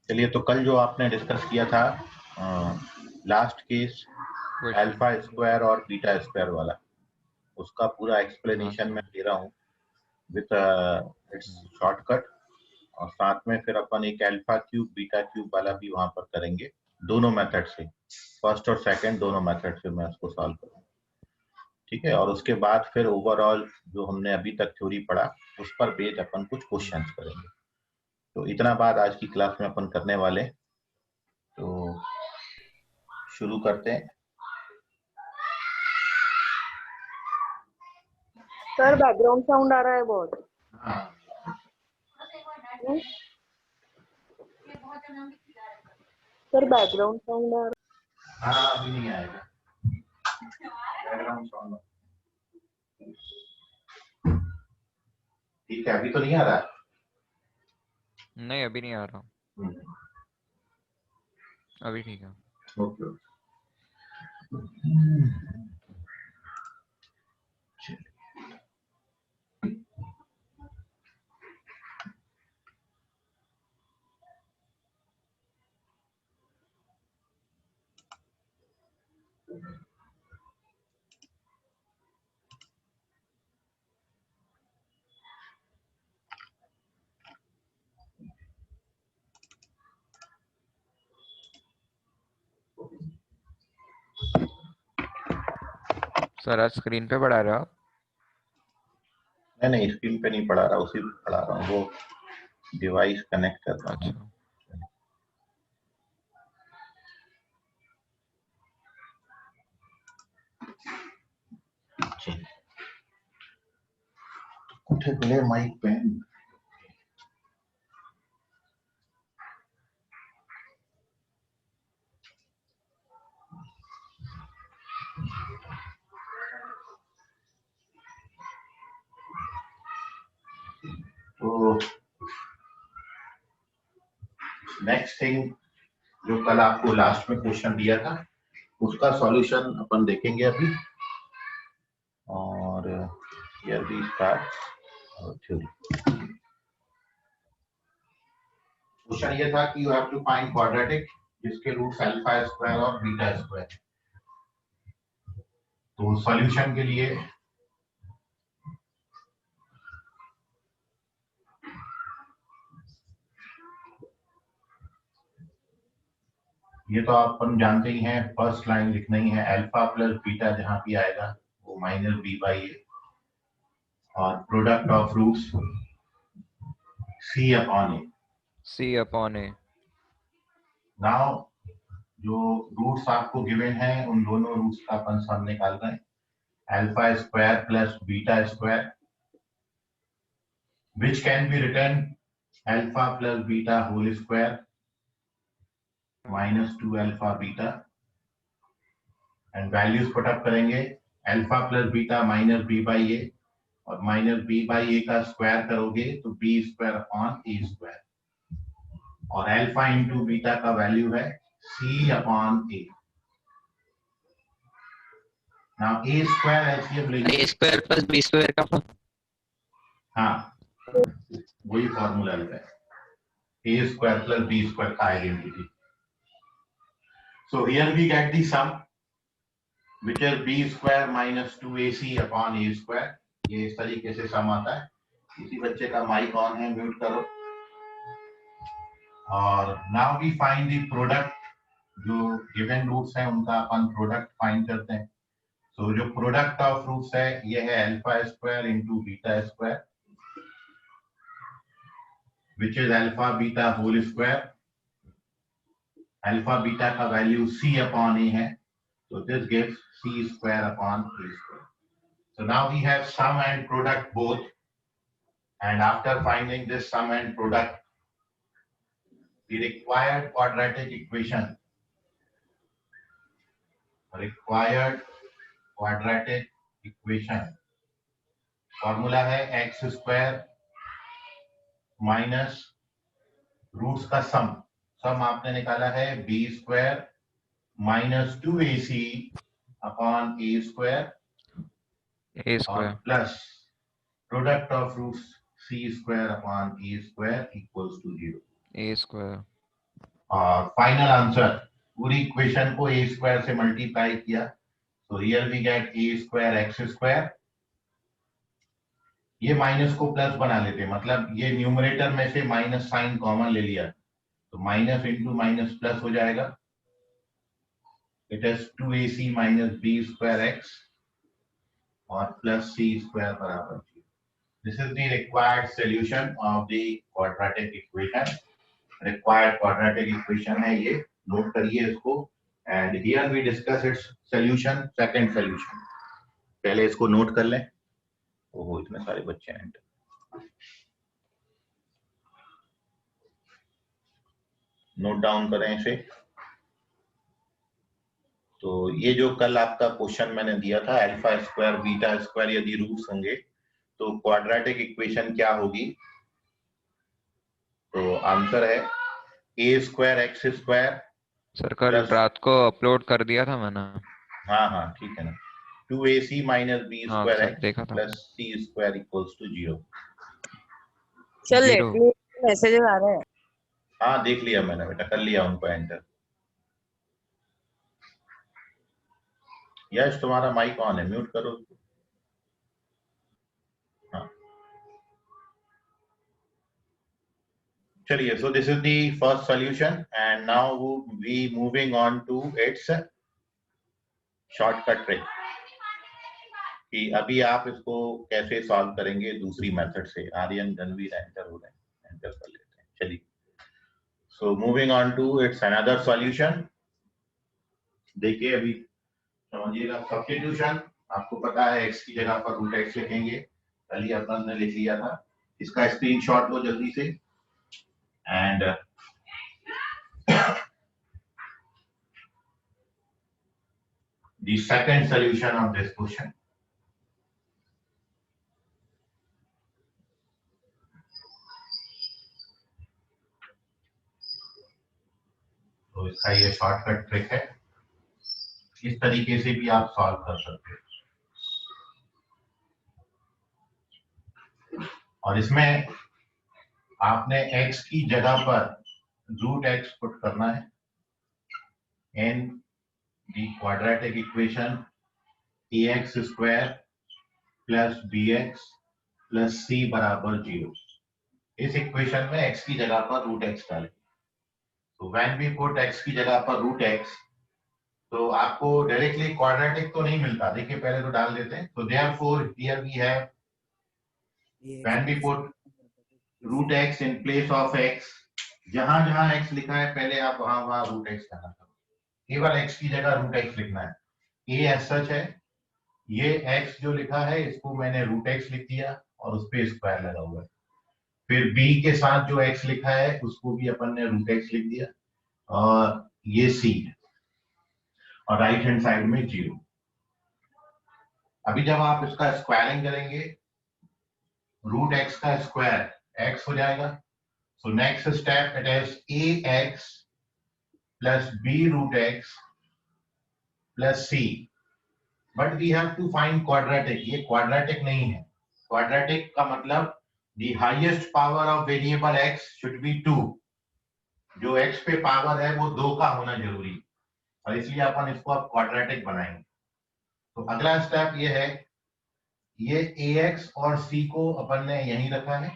चलिए, तो कल जो आपने डिस्कस किया था लास्ट केस अल्फा स्क्वायर और बीटा स्क्वायर वाला, उसका पूरा एक्सप्लेनेशन मैं दे रहा हूँ विथ इट्स शॉर्टकट, और साथ में फिर अपन एक अल्फा क्यूब बीटा क्यूब वाला भी वहां पर करेंगे, दोनों मेथड से, फर्स्ट और सेकंड दोनों मेथड से मैं उसको सॉल्व करूंगा। ठीक है, और उसके बाद फिर ओवरऑल जो हमने अभी तक थ्योरी पढ़ा उस पर बेस्ड अपन कुछ क्वेश्चंस करेंगे। तो इतना बात आज की क्लास में अपन करने वाले, तो शुरू करते हैं। सर बैकग्राउंड साउंड आ रहा है बहुत। हाँ, सर बैकग्राउंड साउंड आ रहा हाँ, अभी नहीं आएगा बैकग्राउंड साउंड। ठीक है, अभी तो नहीं आ रहा। नहीं, अभी नहीं आ रहा। अभी ठीक है। ओके। सर आज स्क्रीन पे पढ़ा रहे हो आप? नहीं, स्क्रीन पे नहीं पढ़ा रहा, उसी पे पढ़ा रहा हूँ, वो डिवाइस कनेक्ट कर रहा हूँ। अच्छा। कुठे गेले माइक पेन? तो नेक्स्ट थिंग, जो कल आपको लास्ट में क्वेश्चन दिया था उसका सॉल्यूशन अपन देखेंगे अभी। और here we start theory. Question ये था कि you have to find quadratic जिसके रूट्स अल्फा स्क्वायर और बीटा स्क्वायर। तो सॉल्यूशन के लिए ये तो अपन जानते ही हैं, फर्स्ट लाइन लिखना ही है, अल्फा प्लस बीटा जहां भी आएगा वो माइनस बी बाई ए, और product of roots c upon a. C upon a. Now जो रूट्स आपको गिवन है उन दोनों रूट्स का अपन सम निकाल रहे हैं। Alpha square plus beta square which can be written alpha plus beta whole square minus 2 alpha beta, and values put up करेंगे, alpha plus beta minus b by a, और माइनस बी बाई ए का square करोगे तो b square upon ए square, और alpha into beta का value है c upon a. Now a square LCM लेंगे, a square plus B square का हाँ वही फॉर्मूला है, ए स्क्वायर प्लस बी स्क्वायर का identity. So here we get the sum which is b square minus 2ac upon a square। ये इस तरीके से सम आता है। किसी बच्चे का माइक ऑन है, म्यूट करो। और now we find the product, जो गिवन रूट्स हैं उनका अपन प्रोडक्ट फाइंड करते हैं। सो जो प्रोडक्ट ऑफ रूट्स है ये है alpha square into beta square, which is alpha beta whole square. Alpha beta का वैल्यू c अपॉन a है, so this gives c square upon a square. So now we have sum and product both, and after finding this sum and product, the required quadratic equation formula है x square minus roots का sum आपने निकाला है B square minus 2ac upon ए square, और plus product of roots c square upon A square equals to 0। A square. और final answer पूरी equation को a square से मल्टीप्लाई किया, तो here we get a square X square. ये minus को plus बना लेते, मतलब ये न्यूमरेटर में से माइनस साइन कॉमन ले लिया, तो माइनस इंटू माइनस प्लस हो जाएगा। It is 2ac minus b square x और प्लस c स्क्वायर बराबर 0। This is the required solution of the quadratic equation. Required quadratic equation है ये, नोट करिए इसको। And here we discuss its solution, second solution. पहले इसको note कर लें। ओहो, इतने सारे बच्चे हैं, नोट डाउन करें इसे। तो ये जो कल आपका क्वेश्चन मैंने दिया था, अल्फा स्क्वायर बीटा स्क्वायर यदि रूट्स होंगे तो क्वाड्रेटिक इक्वेशन क्या होगी, तो आंसर है ए स्क्वायर एक्स स्क्वायर। सर कल रात को अपलोड कर दिया था मैंने। हाँ हाँ ठीक है ना, 2ac minus b square sir x देखा था। Plus c square equals to 0। चल मैसेजेस आ रहे हैं। हाँ देख लिया मैंने बेटा, कर लिया उनको एंटर। यश तुम्हारा माइक ऑन है, म्यूट करो। हाँ चलिए, so this is the first solution and now we moving on to its shortcut trick, कि अभी आप इसको कैसे सॉल्व करेंगे दूसरी मेथड से। आर्यन रणवीर एंटर हो रहे हैं, एंटर कर लेते हैं। चलिए, so moving on to its another solution. देखिए अभी समझिएगा, सब्स्टिट्यूशन। आपको पता है x की जगह पर रूट x लिखेंगे, कल ही अपन ने लिख लिया था। इसका स्क्रीनशॉट लो जल्दी से। And the second solution of this question, तो इसका ये शॉर्टकट ट्रिक है, इस तरीके से भी आप सॉल्व कर सकते हो। और इसमें आपने x की जगह पर रूट x पुट करना है in the quadratic equation ax square plus bx plus c बराबर 0। इस इक्वेशन में x की जगह पर रूट x डालें। तो व्हेन वी पुट x की जगह पर रूट x, तो आपको डायरेक्टली क्वाड्रेटिक तो नहीं मिलता, देखिए पहले तो डाल देते हैं। तो therefore here we have when we put root x in place of x, जहां जहां x लिखा है पहले आप वहां वहां रूट x डालना करो, केवल x की जगह रूट x लिखना है। a एज सच है, ये x जो लिखा है इसको मैंने रूट x लिख दिया और उस पे स्क्वायर लगा हुआ है। फिर b के साथ जो x लिखा है उसको भी अपन ने रूट x लिख दिया, और ये c और राइट हैंड साइड में 0। अभी जब आप इसका स्क्वायरिंग करेंगे, रूट x का स्क्वायर x हो जाएगा। So next step it is ax plus b root x plus c, but we have to find quadratic. ये क्वाड्रेटिक नहीं है। क्वाड्रेटिक का मतलब the highest power of variable x should be 2, जो x पे power है वो 2 का होना जरूरी, और इसलिए अपन इसको अब क्वाड्रेटिक बनाएंगे। तो अगला स्टेप ये है, ये ax और c को अपन ने यहीं रखा है,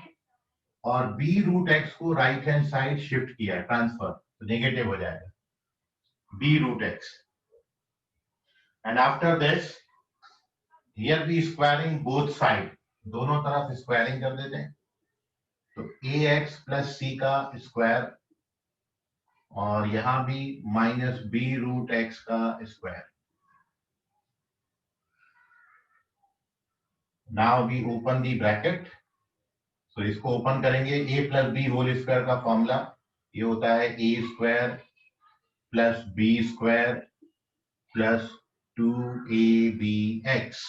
और b रूट x को राइट हैंड साइड शिफ्ट किया है, ट्रांसफर, तो नेगेटिव हो जाएगा b root x। And after this here we squaring both side, दोनों तरफ स्क्वायरिंग कर देते हैं। तो ax प्लस c का स्क्वायर, और यहां भी माइनस b रूट x का square. Now we open the bracket. तो इसको ओपन करेंगे, a plus B whole square का फॉर्मूला ये होता है a square plus b square plus 2abx,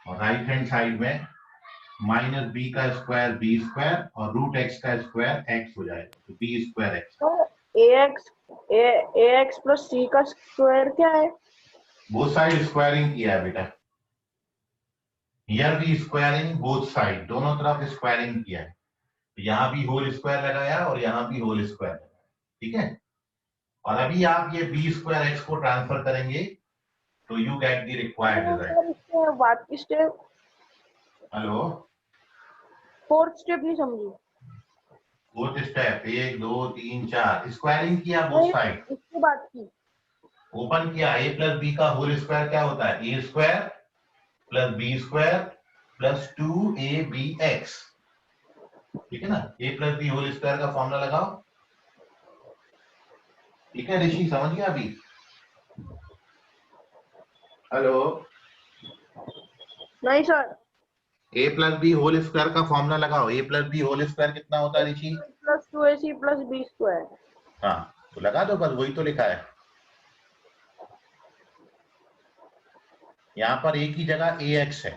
और राइट हैंड साइड में माइनस b का स्क्वायर b स्क्वायर और रूट x का स्क्वायर x हो जाएगा, तो b square x। ax plus c का स्क्वायर क्या है? बोथ साइड स्क्वायरिंग किया है बेटा, हियर भी स्क्वायरिंग बोथ साइड, दोनों तरफ स्क्वायरिंग किया है। तो यहाँ भी होल स्क्वायर लगाया और यहाँ भी होल स्क्वायर लगाया, ठीक है। और अभी आप ये बी स्क्वायर एक्स को ट्रांसफर करेंगे तो you get the required result. इसके बाद की स्टेप, हेलो, फोर्थ स्टेप नहीं समझी। फोर्थ स्टेप 1 2 3 4 स्क्वायरिंग किया बोथ नहीं, साइड, इसके बाद की। ओपन किया, ए प्लस बी का होल स्क्वायर क्या होता है, ए square plus B square plus 2ab(x), ठीक है ना। A plus B whole square का फॉर्मूला लगाओ, ठीक है ऋषि, समझ गया अभी। हेलो, नहीं sir, A plus B whole square का फॉर्मूला लगाओ, A plus B whole square कितना होता है Rishi. Plus 2ac plus B square. हाँ तो लगा दो, बस वही तो लिखा है। यहां पर ए की जगह ax है,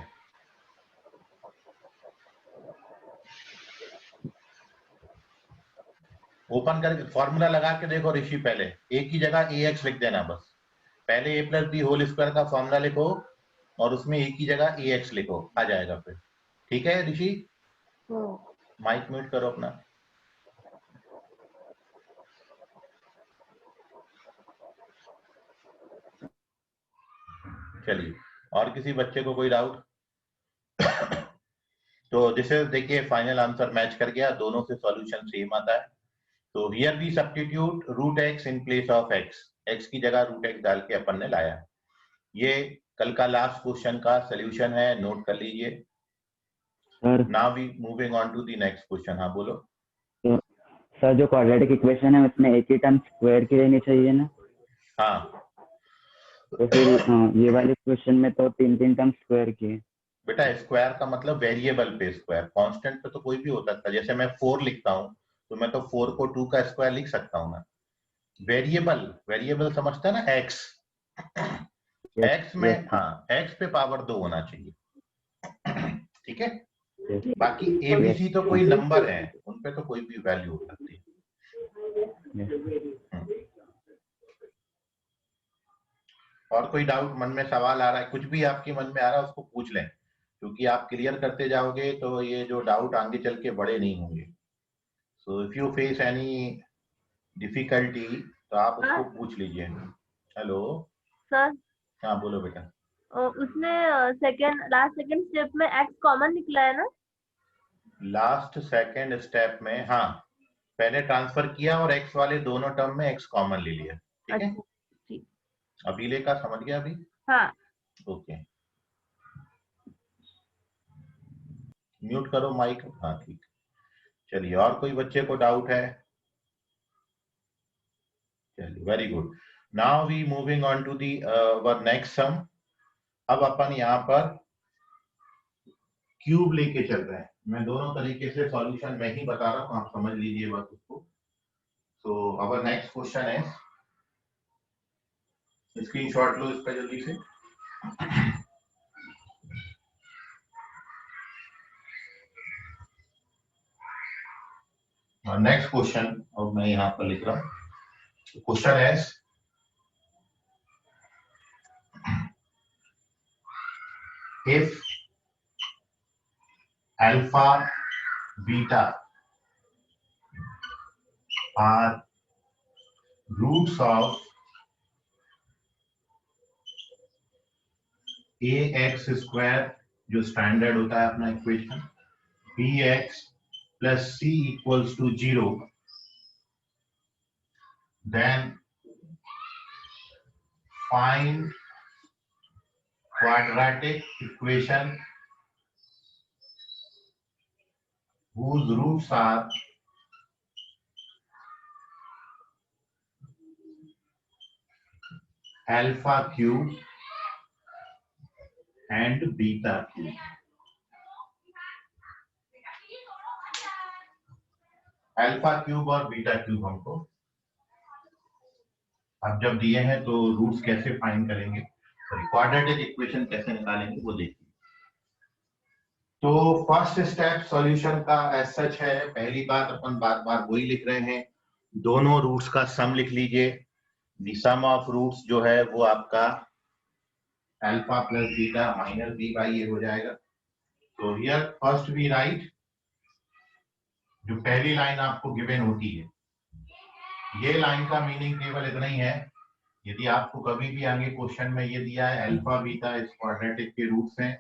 ओपन करके फॉर्मूला लगा के देखो ऋषि, पहले ए की जगह ax लिख देना बस। पहले ए प्लस बी होल स्क्वायर का फॉर्मूला लिखो और उसमें ए की जगह ax लिखो, आ जाएगा फिर। ठीक है ऋषि, माइक म्यूट करो अपना। चलिए, और किसी बच्चे को कोई डाउट? तो जैसे देखिए फाइनल आंसर मैच कर गया, दोनों से सॉल्यूशन सेम आता है। तो here we substitute root x in place of x, x की जगह रूट एक्स डाल के अपन ने लाया। ये कल का लास्ट क्वेश्चन का सॉल्यूशन है, नोट कर लीजिए। Sir now we moving on to the next question. हाँ बोलो। तो सर जो क्वाड्रेटिक इक्वेशन है उसमें एक ही टर्म स्क्वायर की रहनी चाहिए ना? हाँ तो फिर ये वाले क्वेश्चन में तो तीन तीन टर्म स्क्वायर की है। बेटा स्क्वायर का मतलब वेरिएबल पे स्क्वायर, कांस्टेंट पे तो कोई भी हो सकता है। जैसे मैं 4 लिखता हूँ तो मैं तो 4 को 2 का स्क्वायर लिख सकता हूँ ना। वेरिएबल, वेरिएबल समझता है ना, एक्स, एक्स में हाँ एक्स पे पावर 2 होना चाहिए, ठीक है। बाकी एबीसी तो कोई नंबर है, उन पे तो कोई भी वैल्यू हो सकती है। और कोई डाउट मन में सवाल आ रहा है, कुछ भी आपके मन में आ रहा है उसको पूछ लें, क्योंकि आप क्लियर करते जाओगे तो ये जो डाउट आगे चल के बड़े नहीं होंगे। So if you face any difficulty तो आप उसको पूछ लीजिए। हेलो सर, हाँ बोलो बेटा। उसने लास्ट सेकंड स्टेप में x कॉमन निकला है ना? लास्ट सेकंड स्टेप में हाँ, पहले ट्रांसफर किया और x वाले दोनों टर्म में x कॉमन ले लिया, ठीक है। ठीक। अभी लेका समझ गया अभी? हाँ। ओके, म्यूट करो माइक। हाँ ठीक, चलिए और कोई बच्चे को डाउट है? चलिए very good. Now we moving on to the वर नेक्स्ट सम। अब अपन यहाँ पर क्यूब लेके चल रहे हैं। मैं दोनों तरीके से सॉल्यूशन मैं ही बता रहा हूँ, आप समझ लीजिए बस उसको। सो अवर नेक्स्ट क्वेश्चन है, स्क्रीनशॉट लो इसका जल्दी से। नेक्स्ट क्वेश्चन अब मैं यहाँ पर लिख रहा हूँ। क्वेश्चन है if alpha beta are roots of ax square, जो स्टैंडर्ड होता है अपना equation, bx plus c equals to 0, then find quadratic equation whose roots are alpha cube and beta cube। Alpha cube और बीटा क्यूब हमको अब जब दिए हैं तो रूट्स कैसे फाइंड करेंगे, सॉरी क्वाड्रेटिक इक्वेशन कैसे निकालेंगे वो देखिए। तो फर्स्ट स्टेप सॉल्यूशन का एज सच है, पहली बात अपन बार बार वही लिख रहे हैं, दोनों रूट्स का सम लिख लीजिए। द सम ऑफ रूट्स जो है वो आपका alpha plus beta minus B by A हो जाएगा। तो हियर फर्स्ट वी राइट, जो पहली लाइन आपको गिवन होती है ये लाइन का मीनिंग केवल इतना ही है, यदि आपको कभी भी आगे क्वेश्चन में ये दिया है अल्फा बीटा इस क्वाड्रेटिक के रूट्स हैं,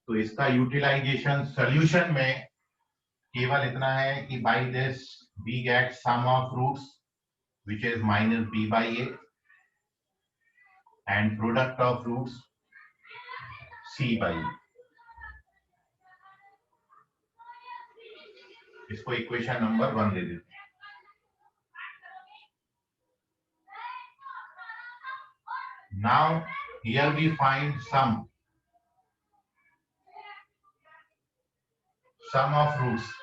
तो इसका यूटिलाइजेशन सॉल्यूशन में केवल इतना है कि by this we get sum of roots which is minus b by a and product of roots c by a. इसको इक्वेशन नंबर 1 दे देते हैं। Now here we find sum of roots.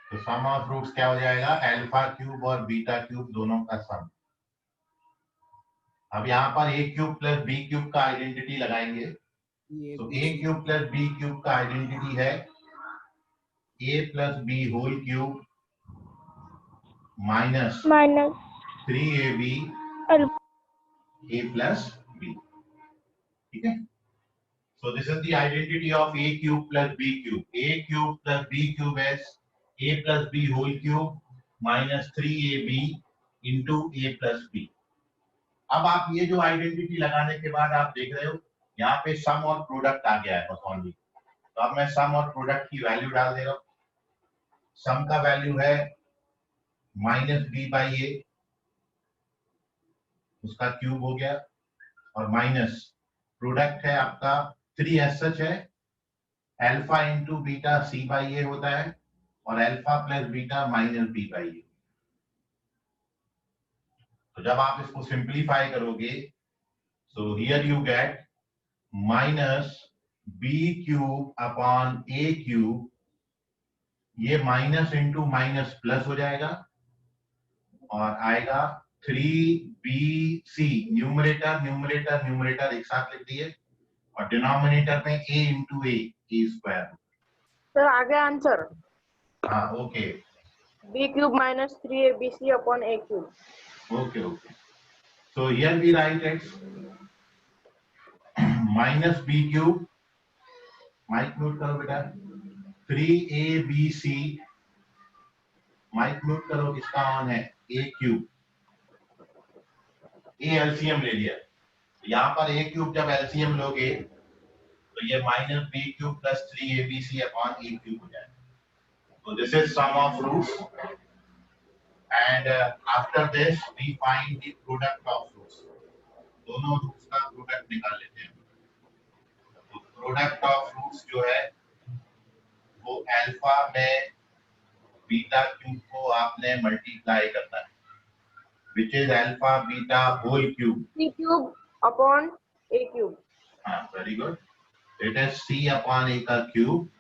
तो सम of roots क्या हो जाएगा, alpha cube और beta cube दोनों का सम। अब यहाँ पर a cube plus b cube का आइडेंटिटी लगाएंगे, तो a cube plus b cube का आइडेंटिटी है a plus b whole cube minus 3ab a plus b। ठीक है, so this is the identity of a cube plus b cube. A cube plus b cube is a plus b whole cube minus 3ab into a plus b. अब आप ये जो identity लगाने के बाद आप देख रहे हो यहाँ पे सम और प्रोडक्ट आ गया है बस ओनली। तो अब मैं सम और प्रोडक्ट की वैल्यू डाल दे रहा हूँ। सम का वैल्यू है माइनस बी बाई ए, उसका क्यूब हो गया, और माइनस प्रोडक्ट है आपका 3 एस सच है, alpha into beta C by A होता है, और alpha plus beta minus B by A. तो जब आप इसको सिंप्लीफाई करोगे, so here you get minus B cube upon A cube, ये माइनस इंटू माइनस प्लस हो जाएगा और आएगा 3bc, न्यूमरेटर न्यूमरेटर न्यूमरेटर एक साथ लिख दिए, और डिनोमिनेटर में a into a square. Sir आगे आंसर। हाँ okay, b cube minus 3abc upon a cube. Okay okay, so here we write x minus b cube, mic mute करो बेटा, 3abc, माइक म्यूट करो, किसका ऑन है, a cube, a LCM ले लिया, यहाँ पर a क्यूब जब एलसीएम लोगे तो ये minus b cube plus 3abc upon a cube हो जाएगा। So this is sum of roots, and after this we find the product of roots. दोनों रूट्स का प्रोडक्ट निकाल लेते हैं। तो प्रोडक्ट ऑफ रूट्स जो है वो अल्फा में बीटा क्यूब को आपने मल्टीप्लाई करना है, which is alpha beta whole cube, c cube upon a cube. हाँ very good, it is c upon a का cube,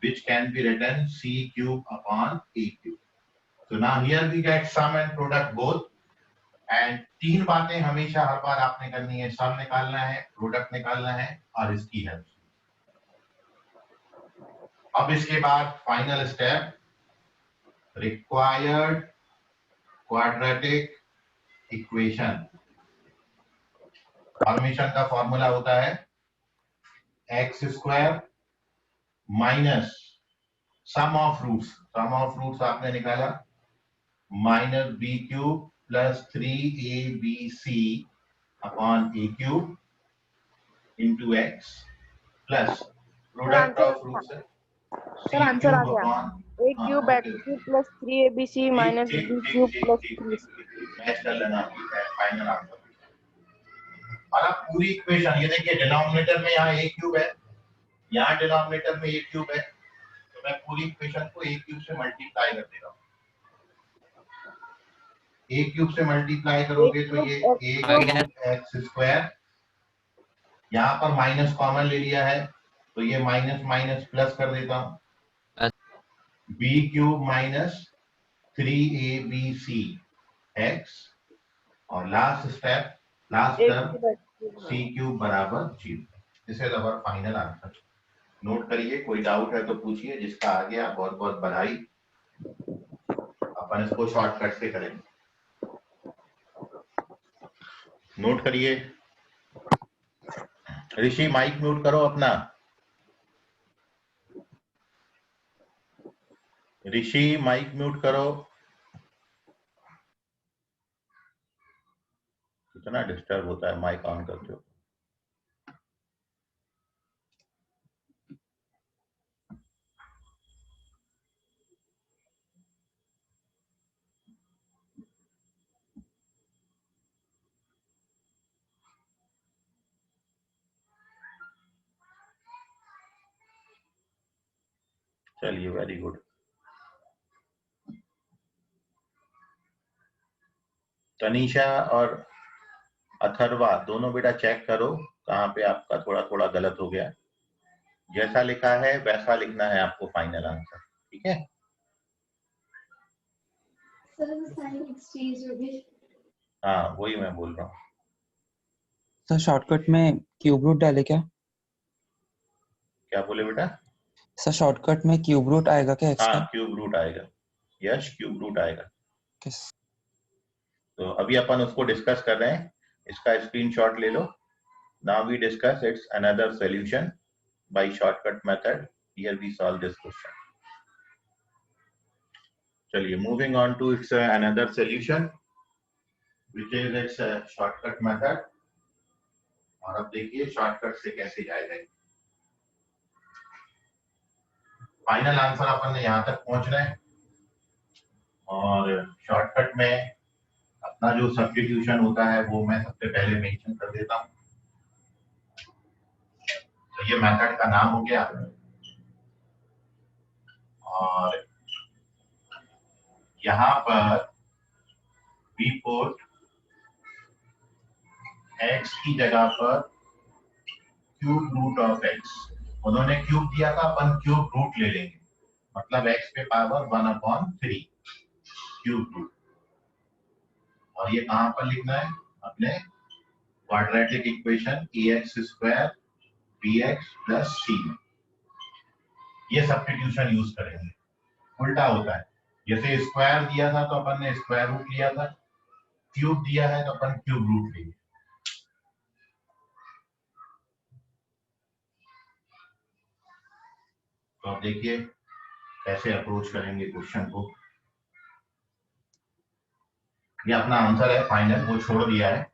which can be written c cube upon a cube. So now here we get sum and product both, and तीन बातें हमेशा हर बार आपने करनी है, सम निकालना है, प्रोडक्ट निकालना है, और इसकी हेल्प। अब इसके बाद final step, required quadratic equation. Formation का फॉर्मूला होता है x square minus sum of roots आपने निकाला minus B cube plus 3abc upon A cube into x plus product of roots है सर आंसर आ गया, a cube x cube plus 3abc minus b cube plus 3c। Match कर लेना final answer. और अब पूरी इक्वेशन ये देखिए, डिनोमिनेटर में यहाँ a क्यूब है, यहाँ डिनोमिनेटर में a क्यूब है, तो मैं पूरी इक्वेशन को a क्यूब से मल्टीप्लाई कर दे रहा हूँ। a क्यूब से मल्टीप्लाई करोगे तो ये a क्यूब एक्स स्क्वायर, यहाँ पर माइनस कॉमन ले लिया है तो ये माइनस माइनस प्लस कर देता हूँ, b cube minus 3abc x, और last step last term c cube बराबर 0। This is our final answer. Note करिए, कोई डाउट है तो पूछिए, जिसका आ गया बहुत बहुत बधाई, अपन इसको शॉर्टकट से करेंगे। नोट करिए, ऋषि माइक म्यूट करो अपना, ऋषि माइक म्यूट करो। इतना डिस्टर्ब होता है माइक ऑन करते हो। चलिए, वेरी गुड। तनीषा और अथर्वा दोनों बेटा चेक करो कहाँ पे आपका थोड़ा थोड़ा गलत हो गया। जैसा लिखा है वैसा लिखना है आपको फाइनल आंसर, ठीक है? हाँ, वही मैं बोल रहा हूँ। सर शॉर्टकट में क्यूब रूट डाले क्या? क्या बोले बेटा? सर शॉर्टकट में क्यूब रूट आएगा क्या एक्स हाँ, का? क्यूब रूट आएगा। यस, क्यूब रूट आएगा। किस? तो अभी अपन उसको डिस्कस कर रहे हैं, इसका स्क्रीनशॉट ले लो। Now we discuss its another solution by shortcut method. Here we solve this question. चलिए, moving on to its another solution which is its shortcut method. और अब देखिए शॉर्टकट से कैसे जाएगा। फाइनल आंसर अपन ने यहां तक पहुंच रहे हैं और शॉर्टकट में अपना जो सब्स्टिट्यूशन होता है वो मैं सबसे पहले मेंशन कर देता हूं। तो ये मेथड का नाम हो गया और यहां पर वी पुट x की जगह पर क्यूब रूट ऑफ x। उन्होंने क्यूब दिया था, अपन क्यूब रूट ले लेंगे, मतलब x पे पावर 1/3 क्यूब रूट। और ये कहां पर लिखना है? अपने quadratic equation ax² bx + c में ये सब्स्टिट्यूशन यूज करेंगे। उल्टा होता है, जैसे स्क्वायर दिया था तो अपन ने स्क्वायर रूट लिया था, क्यूब दिया है तो अपन क्यूब रूट लेंगे। तो अब देखिए कैसे अप्रोच करेंगे क्वेश्चन को। ये अपना आंसर है फाइनल, वो छोड़ दिया है।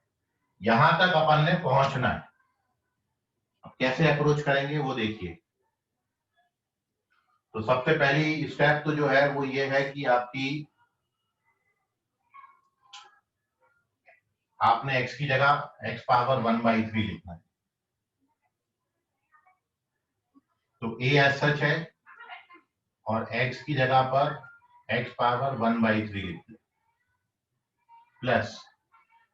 यहां तक अपन ने पहुंचना है। अब कैसे अप्रोच करेंगे वो देखिए। तो सबसे पहली स्टेप तो जो है वो ये है कि आपने x की जगह x पावर 1/3 लिखना है। तो a एज सच है और x की जगह पर x पावर 1/3 लिखना है, प्लस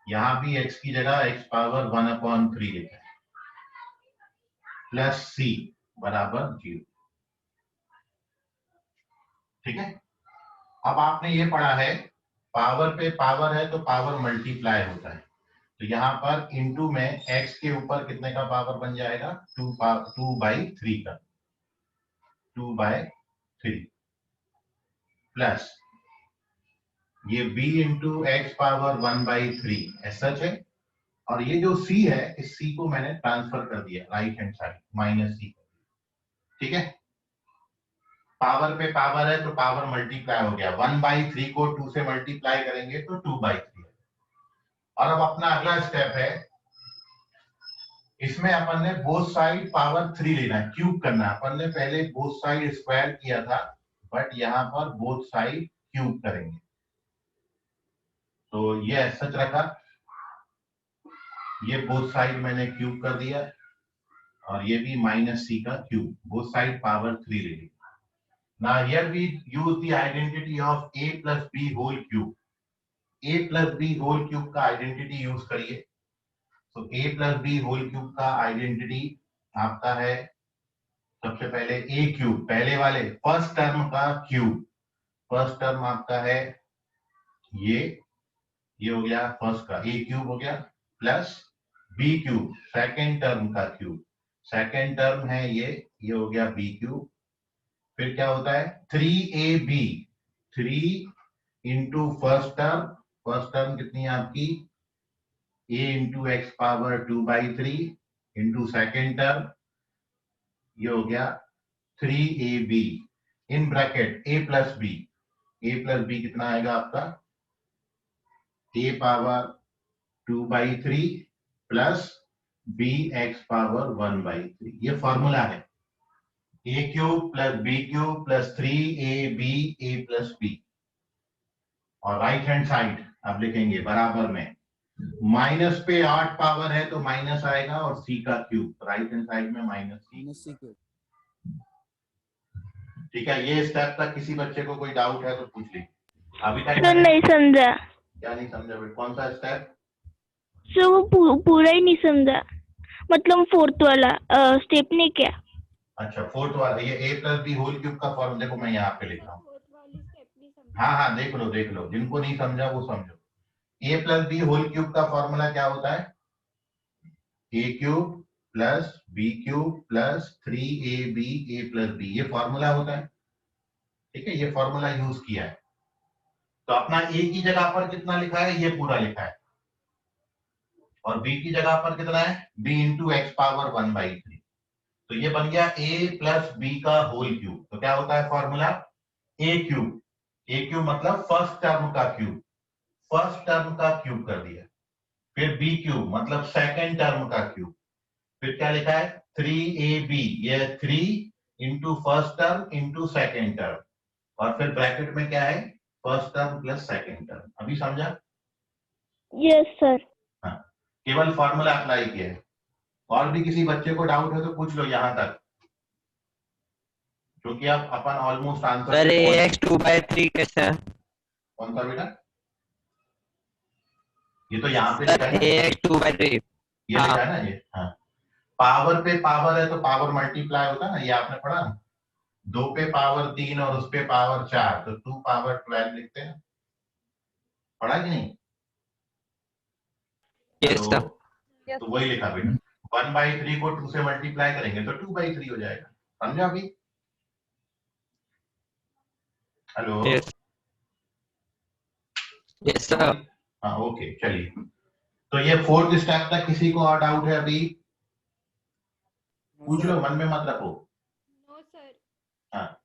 यहां भी x की जगह x पावर 1/3 लिखना है, प्लस c बराबर 0। ठीक है। अब आपने ये पढ़ा है पावर पे पावर है तो पावर मल्टीप्लाई होता है। तो यहाँ पर इनटू में x के ऊपर कितने का पावर बन जाएगा? 2/3 का, 2/3 प्लस ये b इंटू एक्स पावर 1/3 ऐसा है। और ये जो c है इस c को मैंने ट्रांसफर कर दिया राइट हैंड साइड, -c। ठीक है। पावर पे पावर है तो पावर मल्टीप्लाई हो गया, 1/3 को 2 से मल्टीप्लाई करेंगे तो 2/3। और अब अपना अगला स्टेप है, इसमें अपन ने बोथ साइड पावर 3 लेना है, क्यूब करना है। अपन ने पहले बोथ साइड स्क्वायर किया था, बट यहाँ पर बोथ साइड क्यूब करेंगे। तो ये सच रखा, ये बोथ साइड मैंने क्यूब कर दिया और ये भी -c का क्यूब, बोथ साइड पावर 3 ले ली। Now here we use the identity of a plus b whole cube. a plus b whole cube का आइडेंटिटी यूज करिए। तो a plus b whole cube का आइडेंटिटी आपका है सबसे पहले a क्यूब, पहले वाले फर्स्ट टर्म का क्यूब। फर्स्ट टर्म आपका है ये हो गया फर्स्ट का a क्यूब हो गया, plus b cube second term का क्यूब। सेकेंड टर्म है ये हो गया b क्यूब। फिर क्या होता है 3ab, 3 into first term, first term कितनी है आपकी a into x power 2/3 into second term, ये हो गया 3ab in bracket a plus b। a plus b कितना आएगा आपका a power 2/3 plus bx power 1/3। ये फॉर्मूला है। a cube plus b cube plus 3ab a plus b। और right hand side अब लिखेंगे बराबर में, माइनस पे 8 पावर है तो माइनस आएगा और c का क्यूब, राइट हैंड साइड में माइनस c क्यूब। ठीक है, ये स्टेप तक किसी बच्चे को कोई डाउट है तो पूछ लीजिए। अभी तक सर नहीं समझा। क्या नहीं समझा बेटा? कौन सा स्टेप? सर वो पूरा ही नहीं समझा, मतलब फोर्थ वाला स्टेप नहीं क्या? अच्छा, फोर्थ वाला, ये a plus B whole cube का फॉर्मूला देखो, मैं यहाँ पे लिख रहा हूँ। हाँ हाँ, देख लो, जिनको नहीं समझा वो समझो। a plus B whole cube का फॉर्मूला क्या होता है? a cube plus b cube plus 3ab a plus b, ये फॉर्मूला होता है। ठीक है, ये फॉर्मूला यूज किया है। तो अपना a की जगह पर कितना लिखा है? ये पूरा लिखा है। और b की जगह पर कितना है? b into x power 1/3। तो ये बन गया a प्लस बी का होल क्यूब। तो क्या होता है फॉर्मूला? a क्यूब मतलब फर्स्ट टर्म का क्यूब, फर्स्ट टर्म का क्यूब कर दिया। फिर b क्यूब मतलब सेकेंड टर्म का क्यूब। फिर क्या लिखा है? 3ab, ये 3 into first term into second term, और फिर ब्रैकेट में क्या है? First term plus second term. अभी समझा? Yes sir. हाँ, केवल फॉर्मूला अप्लाई किया है। और भी किसी बच्चे को डाउट है तो पूछ लो यहां तक, क्योंकि अब अपन ऑलमोस्ट आंसर। सर ax 2/3 कैसा है? कौन सा बेटा? ये तो यहाँ पे लिखा है ना, ax 2/3। ये लिखा है ना ये। हाँ, पावर पे पावर है तो पावर मल्टीप्लाई होता है ना, ये आपने पढ़ा ना। 2 पे पावर 3 और उस पे पावर 4, तो 2 पावर 12 लिखते हैं। पढ़ा कि नहीं? Yes sir. तो वही लिखा बेटा, 1/3 को 2 से मल्टीप्लाई करेंगे तो 2/3 हो जाएगा। समझा अभी? हेलो? Yes sir. हाँ ओके, चलिए। तो ये फोर्थ स्टेप तक किसी को और डाउट है अभी? पूछ लो, मन में मत रखो। No sir. हाँ,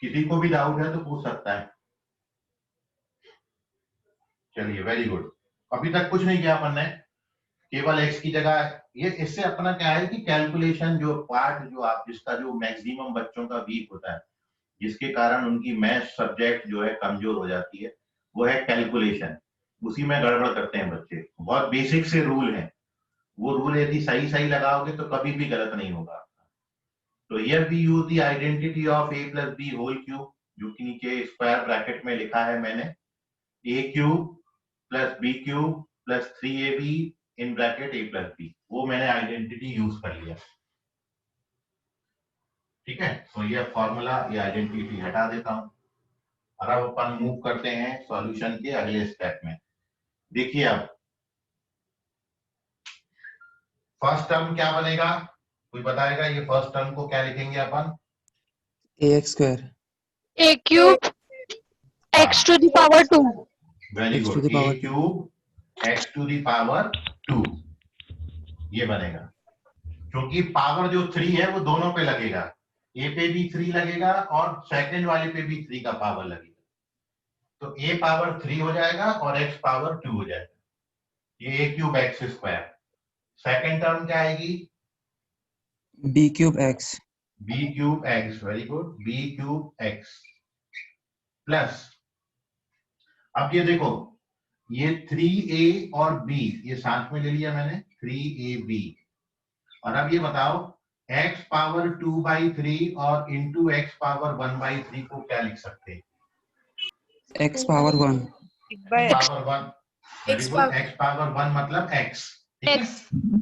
किसी को भी डाउट है तो पूछ सकता है। चलिए, वेरी गुड। अभी तक कुछ नहीं किया अपन ने, केवल x की जगह ये। इससे अपना क्या है कि कैलकुलेशन जो पार्ट जो आप जिसका जो मैक्सिमम बच्चों का वीक होता है, जिसके कारण उनकी मैथ सब्जेक्ट जो है कमजोर हो जाती है, वो है कैलकुलेशन। उसी में गड़बड़ करते हैं बच्चे। बहुत बेसिक से रूल है, वो रूल यदि सही सही लगाओगे तो कभी भी गलत नहीं होगा। तो here we use the identity of a plus B whole cube, जो कि नीचे स्क्वायर ब्रैकेट में लिखा है मैंने, a cube plus b cube plus 3ab in bracket a plus b, वो मैंने आइडेंटिटी यूज कर लिया। ठीक है, तो ये फॉर्मूला, ये आइडेंटिटी हटा देता हूं। और अब अपन मूव करते हैं सॉल्यूशन के अगले स्टेप में। देखिए अब फर्स्ट टर्म क्या बनेगा? कोई बताएगा ये फर्स्ट टर्म को क्या लिखेंगे अपन? ax square a cube x to the power 2। Very x to good, the power a cube x to the power 2, ये बनेगा। क्योंकि पावर जो 3 है वो दोनों पे लगेगा, a पे भी 3 लगेगा और सेकंड वाले पे भी 3 का पावर लगेगा। तो a पावर 3 हो जाएगा और x पावर 2 हो जाएगा। ये a cube x square. Second term क्या आएगी? b cube x b cube x, very good, b cube x plus, अब ये देखो, ये 3a और b ये साथ में ले लिया मैंने, 3ab। और अब ये बताओ x पावर 2/3 और इंटू x पावर 1/3 को क्या लिख सकते हैं? x power 1 power 1, very good, x power 1 मतलब x। ठीक है,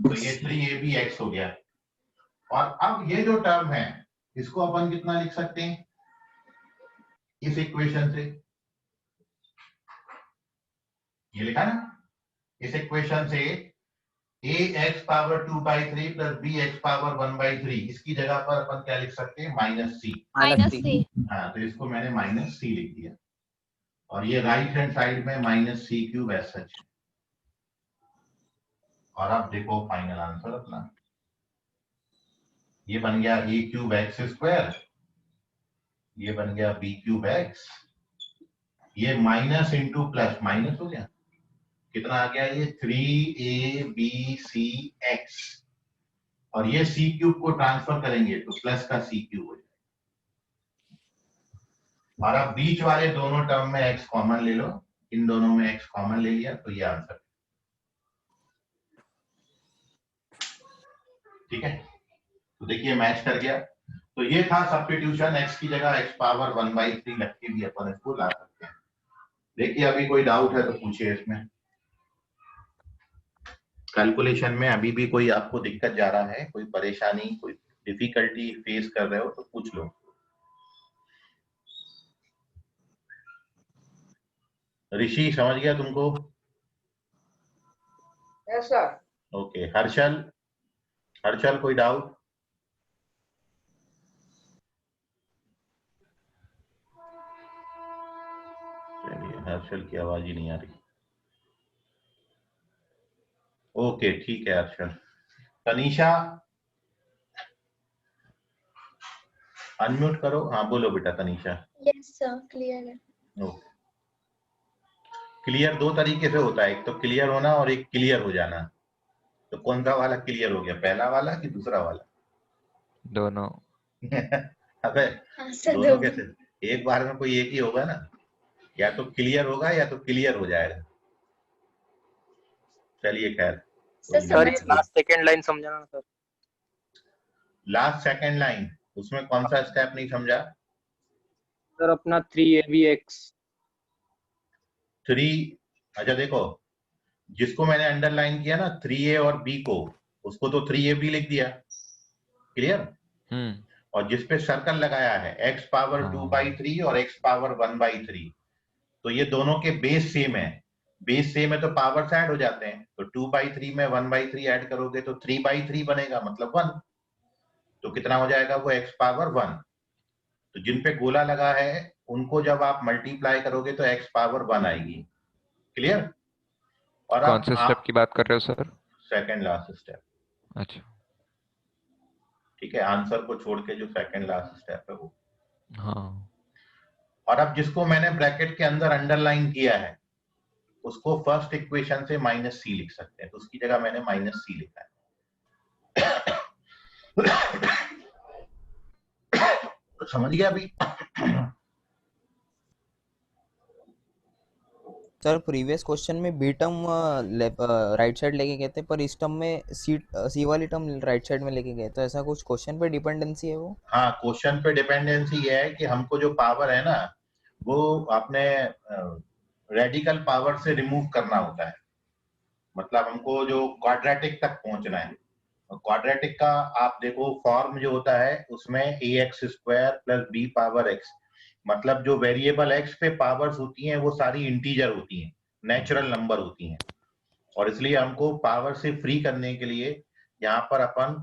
तो ये 3ab x हो गया। और अब ये जो टर्म है इसको अपन कितना लिख सकते हैं इस इक्वेशन से? ये लिखा ना, इस इक्वेशन से ax power 2/3 plus bx power 1/3, इसकी जगह पर अपन क्या लिख सकते हैं? -c। हाँ, तो इसको मैंने -c लिख दिया। और ये राइट हैंड साइड में -c क्यूब एज सच। और अब देखो फाइनल आंसर अपना, ये बन गया a क्यूब x स्क्वायर, ये बन गया b क्यूब x ये माइनस इंटू प्लस माइनस हो गया, कितना आ गया ये 3abcx, और ये c क्यूब को ट्रांसफर करेंगे तो प्लस का c क्यूब हो जाएगा। और अब बीच वाले दोनों टर्म में x कॉमन ले लो, इन दोनों में x कॉमन ले लिया तो ये आंसर। ठीक है, तो देखिए मैच कर गया। तो ये था सब्स्टिट्यूशन, x की जगह x पावर 1/3 रख के भी अपन इसको ला सकते हैं। देखिए अभी कोई डाउट है तो पूछिए इसमें, कैलकुलेशन में अभी भी कोई आपको दिक्कत जा रहा है, कोई परेशानी, कोई डिफिकल्टी फेस कर रहे हो तो पूछ लो। ऋषि समझ गया तुमको? Yes sir. Okay, Harshal, Harshal कोई डाउट? चलिए, हर्षल की आवाज ही नहीं आ रही। ओके ठीक है हर्षल। तनीषा अनम्यूट करो, हाँ बोलो बेटा तनीषा। यस सर, क्लियर है। ओके, क्लियर दो तरीके से होता है, एक तो क्लियर होना और एक क्लियर हो जाना। तो कौन सा वाला क्लियर हो गया, पहला वाला कि दूसरा वाला? दोनों। अबे हाँ सर, दोनों कैसे, एक बार में कोई एक ही होगा ना, या तो क्लियर होगा या तो क्लियर हो जाएगा। चलिए खैर, सर लास्ट सेकंड लाइन समझाना सर। लास्ट सेकंड लाइन, उसमें कौन सा स्टेप नहीं समझा? सर अपना 3abx 3, अच्छा देखो, जिसको मैंने अंडरलाइन किया ना 3a और b को, उसको तो 3ab लिख दिया, क्लियर। और जिसपे सर्कल लगाया है x पावर 2/3 और x पावर 1/3, तो ये दोनों के बेस सेम है, बेस सेम है तो पावर्स ऐड हो जाते हैं। तो 2/3 में 1/3 ऐड करोगे तो 3/3 बनेगा, मतलब 1। तो कितना हो जाएगा वो x पावर 1। तो जिन पे गोला लगा है उनको जब आप मल्टीप्लाई करोगे तो x पावर 1 आएगी, क्लियर। और कौन से स्टेप की बात कर रहे हो सर? Second last step. अच्छा ठीक है, आंसर को छोड़ के जो सेकंड लास्ट स्टेप है वो। हाँ। और अब जिसको मैंने ब्रैकेट के अंदर अंडरलाइन किया है उसको फर्स्ट इक्वेशन से -c लिख सकते हैं, तो उसकी जगह मैंने -c लिखा है। समझ गया अभी? सर प्रीवियस क्वेश्चन में बी टर्म राइट साइड लेके गए थे, पर इस टर्म में सी वाली टर्म राइट साइड में लेके गए, तो ऐसा कुछ क्वेश्चन पे डिपेंडेंसी है वो? हाँ, क्वेश्चन पे डिपेंडेंसी ये है कि हमको जो पावर है ना वो अपने रेडिकल पावर से रिमूव करना होता है, मतलब हमको जो क्वाड्रेटिक तक पहुंचना है। क्वाड्रेटिक का आप देखो फॉर्म जो होता है उसमें ax² + b पावर x, मतलब जो वेरिएबल x पे पावर्स होती हैं वो सारी इंटीजर होती हैं, नेचुरल नंबर होती हैं। और इसलिए हमको पावर से फ्री करने के लिए यहाँ पर अपन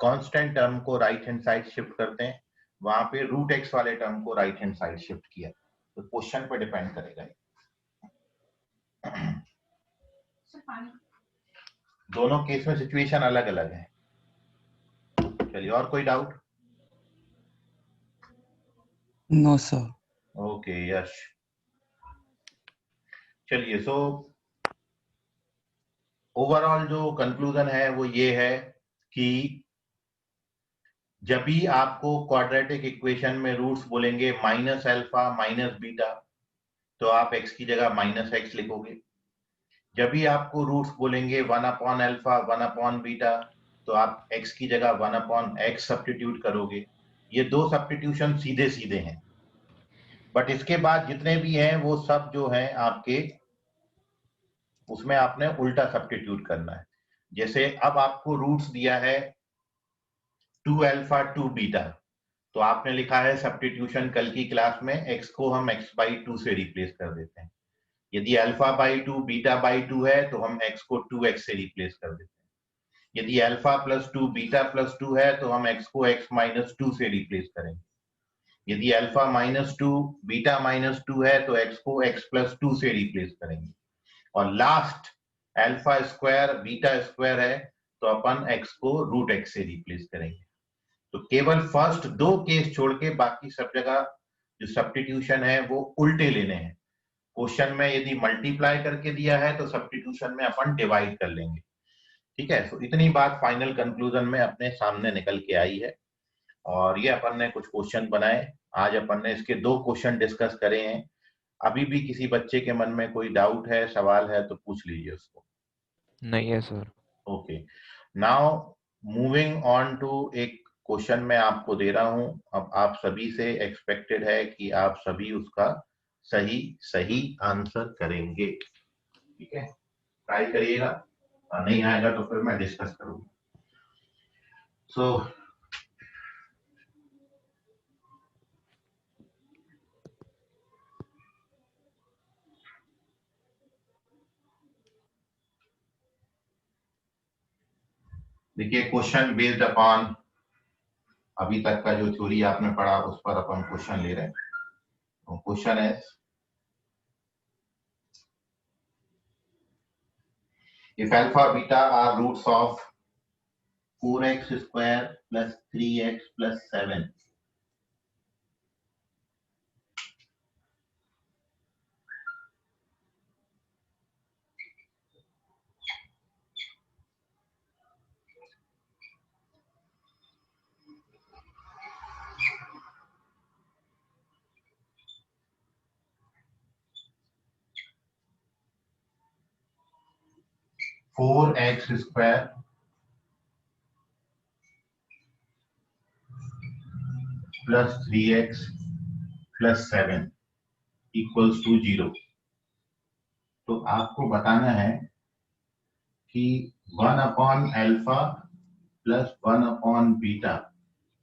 कांस्टेंट टर्म को राइट हैंड साइड शिफ्ट करते हैं, वहां पे √x वाले टर्म को राइट हैंड साइड शिफ्ट किया। तो क्वेश्चन पे डिपेंड करेगा, दोनों केस में सिचुएशन अलग अलग है। चलिए, और कोई doubt? No sir. Okay Yash, चलिए। सो ओवरऑल जो कंक्लूजन है वो ये है कि जब भी आपको क्वाड्रेटिक इक्वेशन में रूट्स बोलेंगे -α -β, तो आप x की जगह -x लिखोगे। जब भी आपको रूट्स बोलेंगे 1/α 1/β, तो आप x की जगह 1/x सब्स्टिट्यूट करोगे। ये दो सब्स्टिट्यूशन सीधे सीधे हैं, बट इसके बाद जितने भी हैं वो सब जो हैं आपके, उसमें आपने उल्टा सब्स्टिट्यूट करना है। जैसे अब आपको रूट्स दिया है 2α 2β, तो आपने लिखा है सब्स्टिट्यूशन कल की क्लास में, x को हम x/2 से रिप्लेस कर देते हैं। यदि α/2 β/2 है तो हम x को 2x से रिप्लेस कर देते हैं। यदि α + 2 β + 2 है तो हम x को x - 2 से रिप्लेस करेंगे। यदि α - 2 β - 2 है तो x को x + 2 से रिप्लेस करेंगे। और लास्ट α² β² है तो अपन x को √x से रिप्लेस करेंगे। तो केवल फर्स्ट दो केस छोड़ के बाकी सब जगह जो सब्स्टिट्यूशन है वो उल्टे लेने हैं। क्वेश्चन में यदि मल्टीप्लाई करके दिया है तो सब्स्टिट्यूशन में अपन डिवाइड कर लेंगे। ठीक है, तो इतनी बात फाइनल कंक्लूजन में अपने सामने निकल के आई है। और ये अपन ने कुछ क्वेश्चन बनाए, आज अपन ने इसके 2 क्वेश्चन डिस्कस करे हैं। अभी भी किसी बच्चे के मन में कोई डाउट है, सवाल है तो पूछ लीजिए उसको। नहीं है sir. Okay, now moving on to एक क्वेश्चन मैं आपको दे रहा हूं। अब आप सभी से एक्सपेक्टेड है कि आप सभी उसका सही आंसर करेंगे। ठीक है, ट्राई करिएगा, नहीं आएगा तो फिर मैं डिस्कस करूंगा। सो देखिए, क्वेश्चन बेस्ड अपॉन अभी तक का जो थ्योरी आपने पढ़ा उस पर अपन क्वेश्चन ले रहे हैं। तो क्वेश्चन है, if alpha beta are roots of 4x square plus 3x plus 7, four x square plus 3x plus 7 equals to 0, तो आपको बताना है कि 1 upon alpha plus 1 upon beta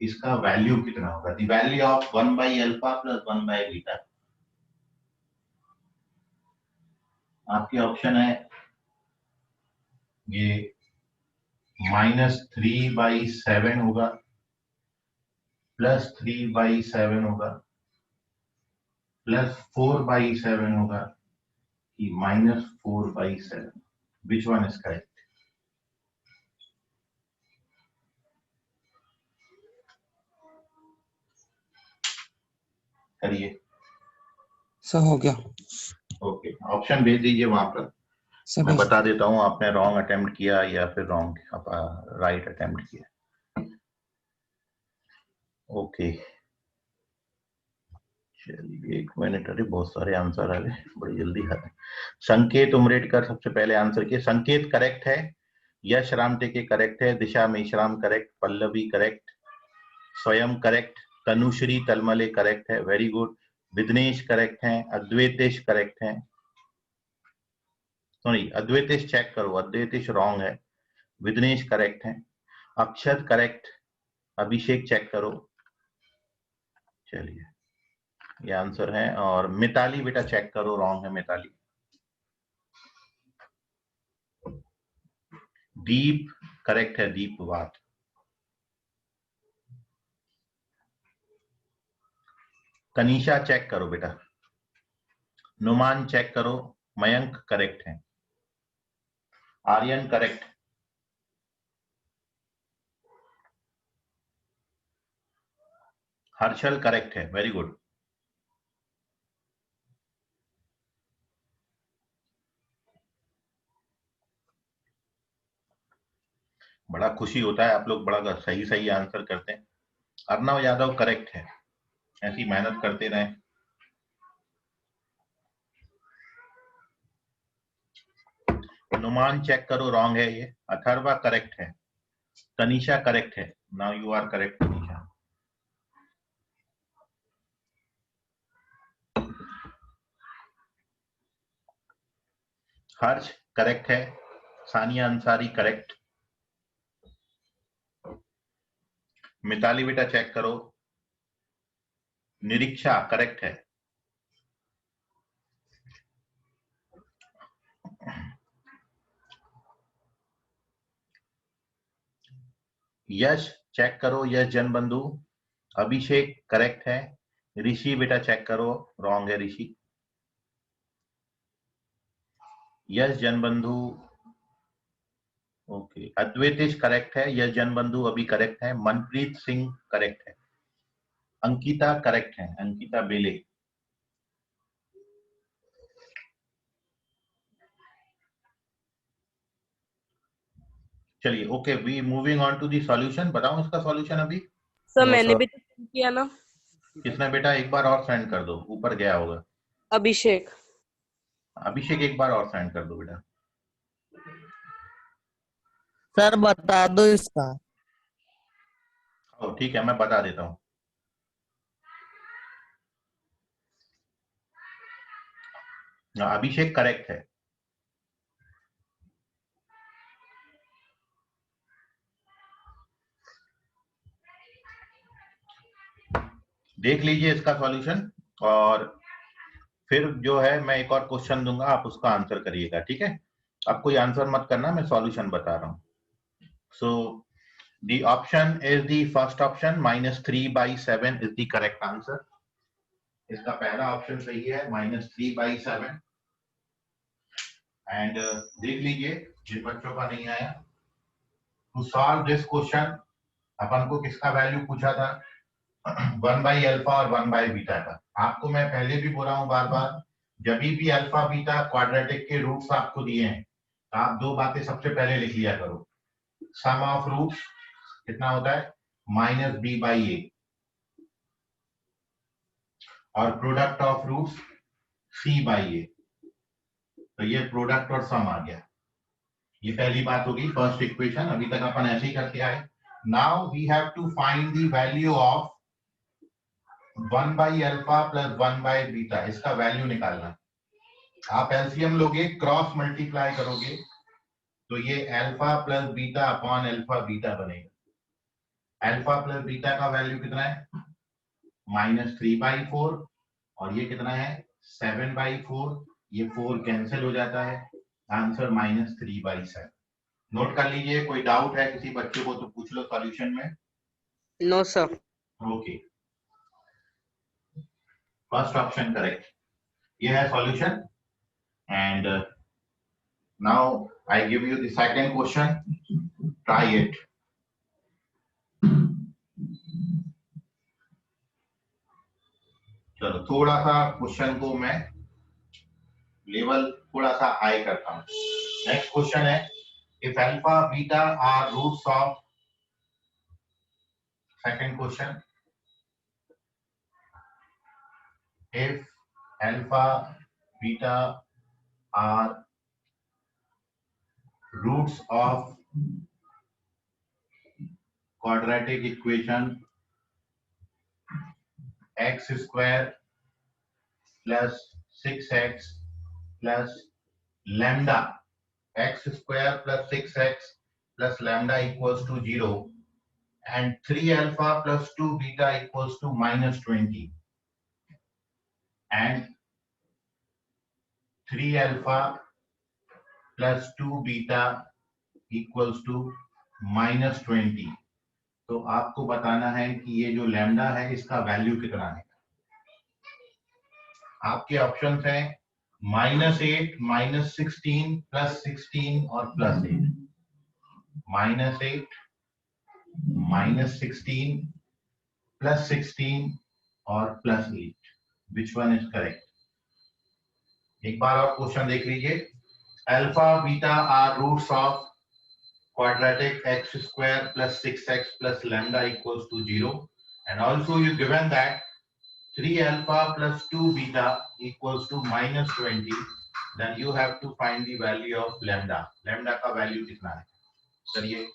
इसका वैल्यू कितना होगा। The value of 1 by alpha plus 1 by beta. आपके option है ये -3/7 होगा, +3/7 होगा, +4/7 होगा कि -4/7। विच वन इज करेक्ट? करिए। सर हो गया। ओके, ऑप्शन भेज दीजिए वहां पर। सर मैं भेज बता देता हूँ आपने रॉन्ग अटेम्प्ट किया या फिर रॉन्ग राइट अटेम्प्ट किया। ओके, चलिए 1 मिनट। अरे बहुत सारे आंसर आ गए, बड़ी जल्दी आ गए। संकेत उमरेडकर सबसे पहले आंसर किए। संकेत करेक्ट है, यश राम टेके करेक्ट है, दिशा मेश्राम करेक्ट, पल्लवी करेक्ट, स्वयं करेक्ट, तनुश्री तलमले करेक्ट है, वेरी गुड। विघ्नेश करेक्ट है, अद्वैतेश करेक्ट है, सॉरी अद्वैतेश चेक करो, अद्वैतेश रॉन्ग है, विघ्नेश करेक्ट है, अक्षत करेक्ट, अभिषेक चेक करो। चलिए ये आंसर है। और मिताली बेटा चेक करो, रॉन्ग है मिताली। दीप करेक्ट है, दीप बात। कनीषा चेक करो बेटा। नुमान चेक करो, मयंक करेक्ट है, आर्यन करेक्ट, हर्षल करेक्ट है, वेरी गुड। बड़ा खुशी होता है, आप लोग बड़ा सही आंसर करते हैं। अर्नव यादव करेक्ट है, ऐसी मेहनत करते रहें। नुमान चेक करो, रॉन्ग है ये। अथर्वा करेक्ट है, तनीषा करेक्ट है, now you are correct Tanisha. Harsh correct है, सानिया अंसारी करेक्ट, मिताली बेटा चेक करो, निरीक्षा करेक्ट है, यश चेक करो, यश जनबंधु, अभिषेक करेक्ट है, ऋषि बेटा चेक करो, रॉन्ग है ऋषि, यश जनबंधु ओके, अद्वैतेश करेक्ट है, यश जनबंधु अभी करेक्ट है, मनप्रीत सिंह करेक्ट है, अंकिता करेक्ट है, अंकिता बेले, चलिए okay, we moving on to the solution. बताऊं इसका सॉल्यूशन अभी? सर No, मैंने sir. भी तो किया ना। किसने बेटा? एक बार और सेंड कर दो, ऊपर गया होगा। अभिषेक। अभिषेक एक बार और सेंड कर दो बेटा। सर बता दो इसका। ठीक है, मैं बता देता हूँ। अभिषेक करेक्ट है। देख लीजिए इसका सॉल्यूशन, और फिर जो है मैं एक और क्वेश्चन दूंगा, आप उसका आंसर करिएगा, ठीक है? अब कोई आंसर मत करना, मैं सॉल्यूशन बता रहा हूँ। So the option is the first option, -3/7 is the correct answer. इसका पहला ऑप्शन सही है, -3/7। एंड देख लीजिए जिन बच्चों का नहीं आया, टू सॉल्व दिस क्वेश्चन अपन को किसका वैल्यू पूछा था? 1/अल्फा और 1/बीटा का। आपको मैं पहले भी बोला हूं बार बार, जब भी अल्फा बीटा क्वाड्रेटिक के रूट्स आपको दिए हैं, तो आप दो बातें सबसे पहले लिख लिया करो। सम ऑफ रूट्स कितना होता है? -b/a, और प्रोडक्ट ऑफ रूट्स c/a। तो ये प्रोडक्ट और सम आ गया। ये पहली बात होगी, फर्स्ट इक्वेशन। अभी तक अपन ऐसे ही करके आए। Now we have to find the value of 1/अल्फा प्लस 1/बीटा। इसका वैल्यू निकालना। आप एलसीएम लोगे, क्रॉस मल्टीप्लाई करोगे, तो ये alpha plus beta upon alpha beta बनेगा। अल्फा प्लस बीटा का वैल्यू कितना है? -3/4, और ये कितना है? 7/4। ये 4 कैंसिल हो जाता है, आंसर -3/7। नोट कर लीजिए। कोई डाउट है किसी बच्चे को तो पूछ लो सॉल्यूशन में। No sir. Okay, first option correct. ये है solution. And now I give you the second question, try it. चलो थोड़ा सा क्वेश्चन को मैं लेवल थोड़ा सा हाई करता हूं। नेक्स्ट क्वेश्चन है, if alpha beta are roots of, second question, if alpha beta are roots of quadratic equation x square plus 6x plus lambda, x square plus 6x plus lambda equals to 0, and 3 alpha plus 2 beta equals to -20, and 3 alpha plus 2 beta equals to -20। तो आपको बताना है कि ये जो lambda है इसका value कितना है। आपके ऑप्शंस हैं -8, -16, +16 और +8। -8, -16, +16 और +8। Which one is correct? एक बार और क्वेश्चन देख लीजिए। Alpha beta are roots of quadratic x square plus 6x plus lambda equals to 0, and also you given that 3 alpha plus 2 beta equals to -20, then you have to find the value of lambda। lambda का value कितना है? चलिए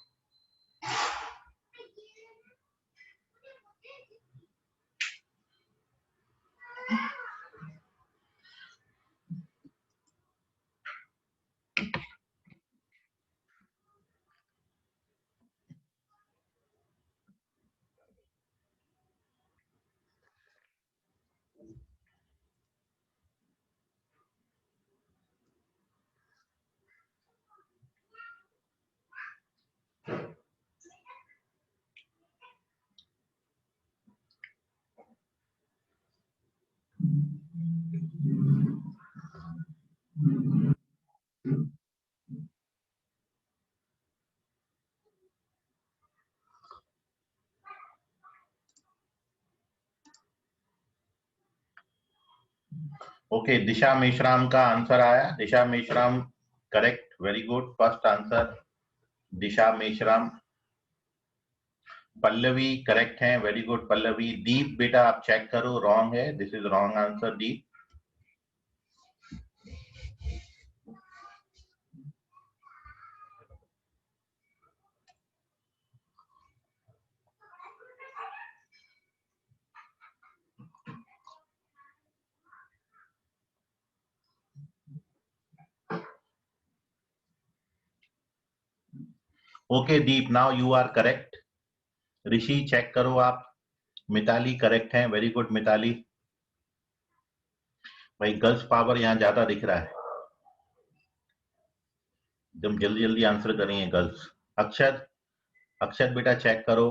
okay, Disha Meshram का answer आया। Disha Meshram correct, very good, first answer Disha Meshram, Pallavi correct है, very good Pallavi. Deep बेटा आप check करो, रॉन्ग है, this is wrong answer Deep. Okay Deep, now you are correct. Rishi check करो आप। मिताली करेक्ट है, वेरी गुड मिताली। भाई गर्ल्स पावर यहाँ ज्यादा दिख रहा है, एकदम जल्दी जल्दी आंसर करेंगे गर्ल्स। अक्षत, अक्षत बेटा चेक करो।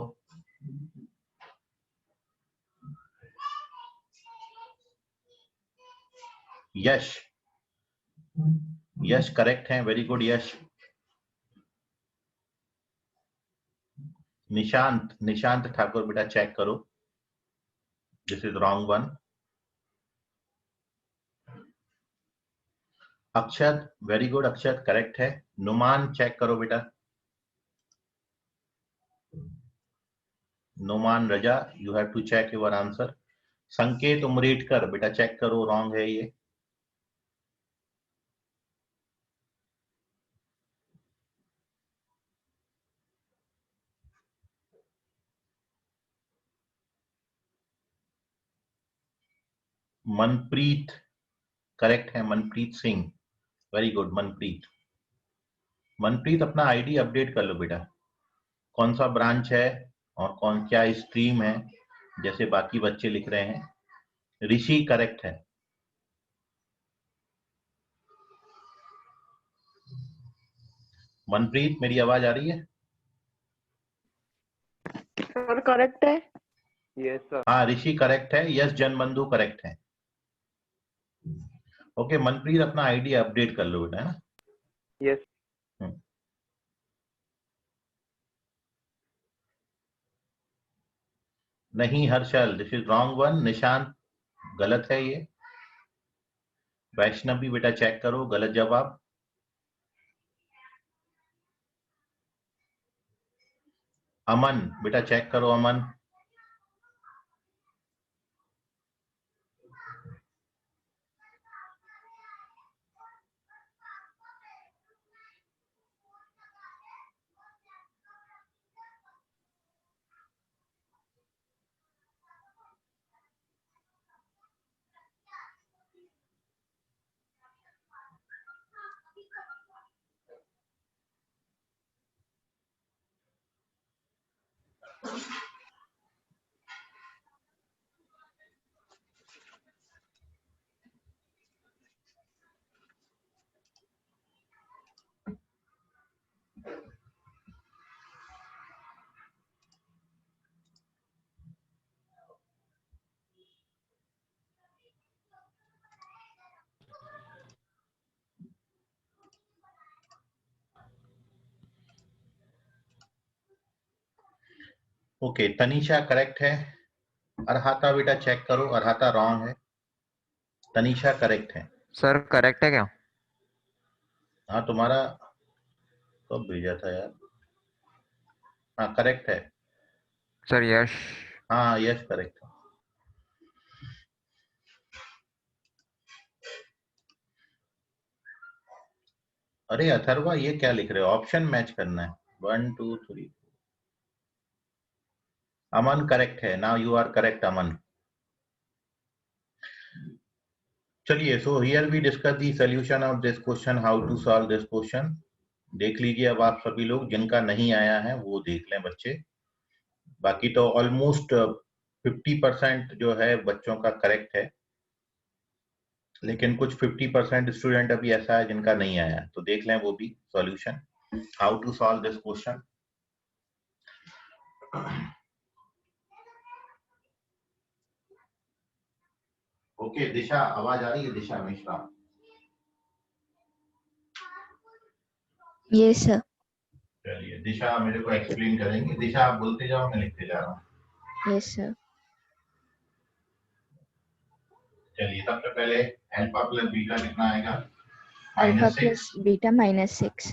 यश, यश करेक्ट है, वेरी गुड यश। निशांत, निशांत ठाकुर बेटा चेक करो, this is wrong one. Akshat, very good Akshat correct है। नुमान चेक करो बेटा। Numan Raza, you have to check your answer. Sanket Umretkar बेटा चेक करो, रॉन्ग है ये। मनप्रीत करेक्ट है, मनप्रीत सिंह, वेरी गुड मनप्रीत। मनप्रीत अपना आईडी अपडेट कर लो बेटा, कौन सा ब्रांच है और कौन क्या स्ट्रीम है, जैसे बाकी बच्चे लिख रहे हैं। ऋषि करेक्ट है। मनप्रीत मेरी आवाज आ रही है? सर करेक्ट है। Yes sir. हाँ ऋषि करेक्ट है, यस जनबंधु करेक्ट है। ओके मनप्रीत अपना आईडी अपडेट कर लो बेटा, है ना? यस। नहीं Harshal, this is wrong one. Nishant गलत है ये। वैष्णवी बेटा चेक करो, गलत जवाब। अमन बेटा चेक करो, अमन। ओके तनीषा करेक्ट है। अरहाता बेटा चेक करो, अरहाता रॉन्ग है, तनीषा करेक्ट है। सर करेक्ट है क्या? हाँ तुम्हारा कब भेजा था यार? हाँ करेक्ट है सर यश। हाँ यस करेक्ट है। अरे अथर्वा ये क्या लिख रहे हो? ऑप्शन मैच करना है। 1 2 3। अमन करेक्ट है, now you are correct Aman. चलिए so here we discuss the solution of this question, how to solve this question. देख लीजिए अब आप सभी लोग, जिनका नहीं आया है वो देख लें बच्चे। बाकी तो ऑलमोस्ट 50% जो है बच्चों का करेक्ट है, लेकिन कुछ 50% स्टूडेंट अभी ऐसा है जिनका नहीं आया, तो देख लें वो भी solution, how to solve this question. Okay Disha आवाज आ रही है? दिशा मिश्रा। Yes sir. चलिए दिशा मेरे को एक्सप्लेन करेंगे। दिशा आप बोलते जाओ, मैं लिखते जा रहा हूँ। Yes sir. चलिए सबसे पहले अल्फा प्लस बीटा कितना आएगा? Alpha plus beta -6।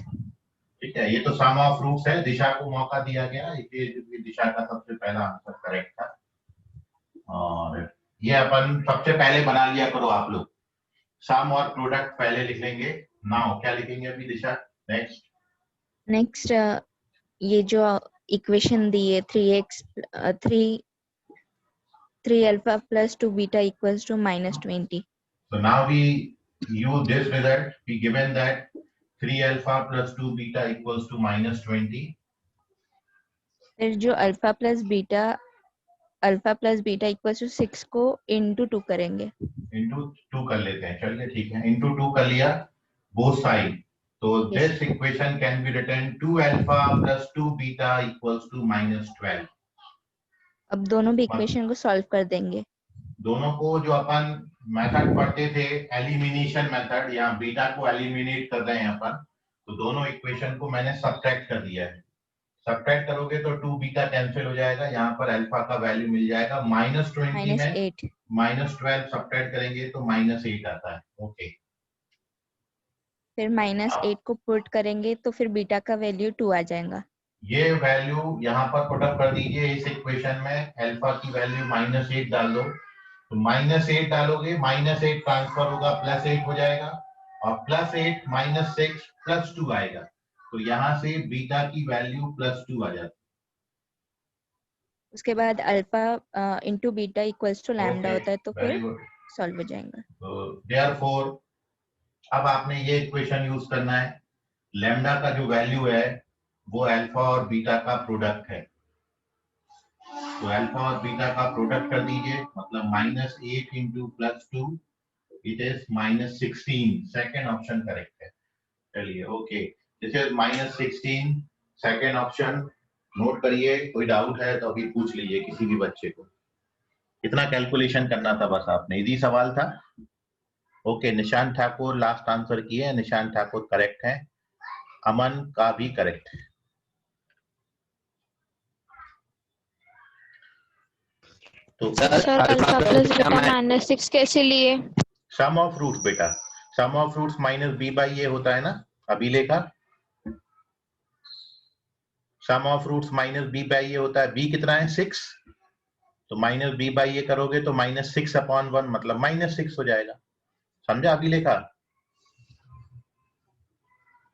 ठीक है, ये तो सम ऑफ रूट्स है, दिशा को मौका दिया गया, ये दिशा का सबसे पहला आंसर करेक्ट था। और ये अपन सबसे पहले बना लिया करो आप लोग, सम और प्रोडक्ट पहले लिख लेंगे। नाउ क्या लिखेंगे अभी दिशा? नेक्स्ट ये जो इक्वेशन दी है 3x 3 alpha plus 2 beta equals to -20. So now we use this result. We given that 3 alpha plus 2 beta equals to -20. फिर जो alpha plus beta equals to 6 को इनटू 2 करेंगे। इनटू 2 कर लेते हैं, चलिए ठीक है, इनटू 2 कर लिया बोथ साइड। तो this equation can be written 2 alpha plus 2 beta equals to -12. अब दोनों भी इक्वेशन को सॉल्व कर देंगे। दोनों को जो अपन मेथड पढ़ते थे एलिमिनेशन मेथड, यहाँ बीटा को एलिमिनेट कर रहे हैं अपन, तो दोनों इक्वेशन को मैंने सब्ट्रैक्ट कर दिया है। सब्ट्रैक्ट करोगे तो 2 बीटा कैंसिल हो जाएगा, यहाँ पर अल्फा का वैल्यू मिल जाएगा -20 में -12 सब्ट्रैक्ट करेंगे तो -8 आता है। ओके, फिर -8 को पुट करेंगे तो फिर बीटा का वैल्यू 2 आ जाएगा। ये वैल्यू यहाँ पर पुट अप कर दीजिए इस इक्वेशन में, अल्फा की वैल्यू -8 डाल दो, तो -8 डालोगे, -8 ट्रांसफर होगा +8 हो जाएगा, और +8 -6 +2 आएगा, तो यहाँ से बीटा की वैल्यू +2 आ जाती। उसके बाद alpha into beta equals to lambda होता है, तो फिर सॉल्व हो जाएगा। तो देयरफॉर अब आपने ये इक्वेशन यूज करना है, लैम्डा का जो वैल्यू है वो अल्फा और बीटा का प्रोडक्ट है, तो अल्फा और बीटा का प्रोडक्ट कर दीजिए, मतलब -8 into +2 it is -16। Second option correct है। चलिए okay, this is -16 second option, note करिए। कोई डाउट है तो अभी पूछ लीजिए किसी भी बच्चे को। कितना कैलकुलेशन करना था बस आपने, इजी सवाल था। ओके, निशान ठाकुर लास्ट आंसर किए, निशान ठाकुर करेक्ट है, अमन का भी करेक्ट है। तो सर अल्फा प्लस बीटा -6 कैसे लिए? सम ऑफ रूट्स बेटा, सम ऑफ रूट्स -b/a होता है ना अभिले का, सम ऑफ रूट्स -b/a होता है। b कितना है? 6, तो -b/a करोगे तो -6/1 मतलब -6 हो जाएगा। समझा अभिले का?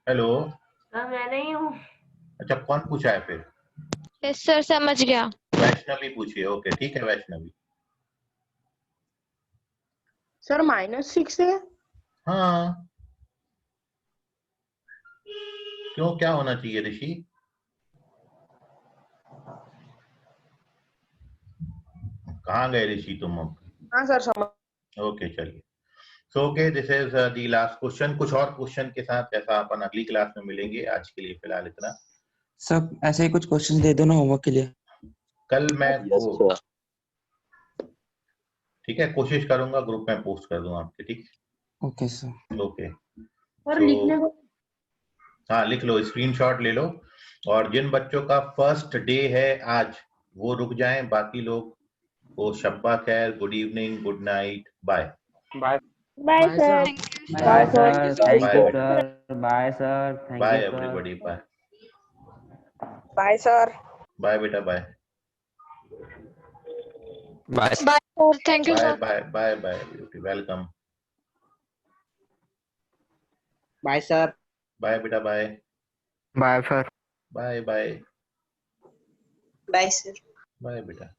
हेलो, मैं नहीं हूँ। अच्छा, कौन पूछा है फिर? यस सर, समझ गया। वैष्णवी पूछिए। ओके ठीक है वैष्णवी। सर -6 है। हाँ, क्यों, क्या होना चाहिए ऋषि? कहाँ गए ऋषि तुम अब? हाँ सर समझ। ओके चलिए, so okay, this is the last question. कुछ और क्वेश्चन के साथ ऐसा अपन अगली क्लास में मिलेंगे, आज के लिए फिलहाल इतना। सब ऐसे ही कुछ क्वेश्चन दे दो ना होमवर्क के लिए। कल मैं वो ठीक है कोशिश करूंगा ग्रुप में पोस्ट कर दूं आपके, ठीक? Okay sir. ओके, और लिखने को हाँ लिख लो, स्क्रीनशॉट ले लो, और जिन बच्चों का फर्स्ट डे है आज वो रुक जाएं, बाकी लोग को शब्बा खैर, good evening, good night, bye bye bye sir. Bye sir, thank you sir, bye sir, thank bye you sir, everybody, bye bye sir. Bye बेटा, bye bye bye sir, thank you bye sir. Bye bye bye, welcome, bye sir. Bye बेटा, bye bye sir. Bye bye bye sir. Bye बेटा।